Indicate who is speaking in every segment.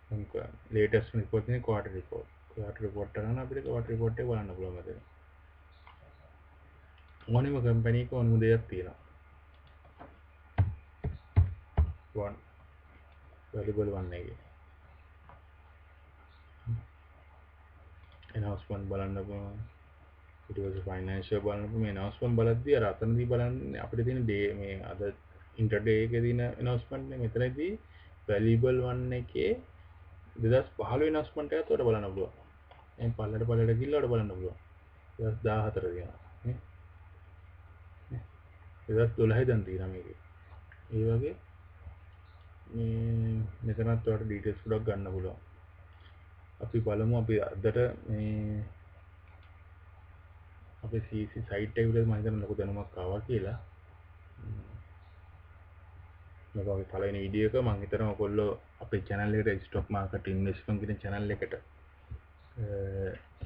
Speaker 1: මම latest report එකේ quarter report. Quarter report එක ගන්න අපිට ක්වාටර් රිපෝට් එක බලන්න පුළුවන් මෙතන. ඕනෙම කම්පැනි එක ඕනම දෙයක් තියෙනවා. one valuable one එකේ. announcement බලන්න පුළුවන්. ඊට පස්සේ ෆයිනෑන්ෂියල් බලන්න පුළුවන්. මේ announcement බලද්දී අර අතනදී බලන්නේ අපිට තියෙන ඩේ මේ අද ඉන්ටර්ඩේ එකේ තියෙන announcement නේ මෙතනදී valuable one එකේ 2015 announcement එකත් උඩ බලන්න පුළුවන්. දැන් පල්ලට ගිහලා උඩ බලන්න පුළුවන්. 2014 තියෙනවා. නේ? 2012 දැන් තියෙනවා මේකේ. ඒ වගේ මේ මෙතනත් ඔයාලට ඩීටේල්ස් ගොඩක් ගන්න පුළුවන්. අපි බලමු අපි අදට මේ අපේ CC සයිට් එක විතර මම හිතන්නේ ලොකු දැනුමක් ආවා කියලා. මේක අපි පළවෙනි වීඩියෝ එක මම හිතනවා ඔයගොල්ලෝ අපේ channel එකට ස්ටොක් මාකට් ඉන්වෙස්ට්මන්ට් කියන channel එකට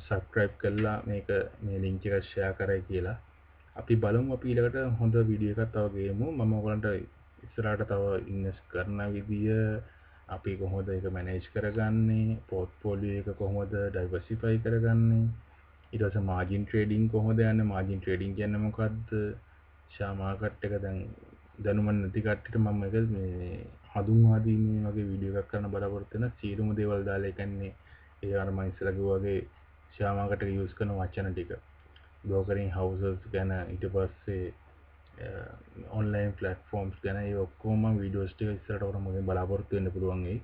Speaker 1: subscribe කරලා මේක මේ link එක share කරයි කියලා. අපි බලමු අපි ඊළඟට හොඳ වීඩියෝ එකක් තව ගේමු. මම ඔයගලන්ට ඉස්සරහට තව ඉන්වෙස්ට් කරන විදිය අපි කොහොමද ඒක මැනේජ් කරගන්නේ, පෝර්ට්ෆෝලියෝ එක කොහොමද ඩයිවර්සිෆයි කරගන්නේ, ඊට පස්සේ මාජින් ට්‍රේඩින් කොහොමද යන්නේ, මාජින් ට්‍රේඩින් කියන්නේ මොකද්ද, ෂෙයා මාකට් එක දැනුම නැති කට්ටියට මම මේක මේ හඳුන්වා දීමේ වගේ වීඩියෝ එකක් කරන්න බලාපොරොත්තු වෙන සියලුම දේවල් දාලා ඒ කියන්නේ ඒ අර මම ඉස්සෙල්ලා කිව්වා වගේ ෂෙයා මාකට් එක යූස් කරන වචන ටික brokering houses ගැන ඊට පස්සේ ඔන්ලයින් ප්ලැට්ෆෝම්ස් ගැන ඒ ඔක්කොම වීඩියෝස් ටික ඉස්සරහට ඔයාලා මගෙන් බලාපොරොත්තු වෙන්න පුළුවන් වෙයි.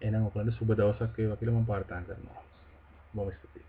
Speaker 1: එහෙනම් ඔයාලට සුබ දවසක් වේවා කියලා මම ප්‍රාර්ථනා කරනවා. බොහොම ස්තුතියි.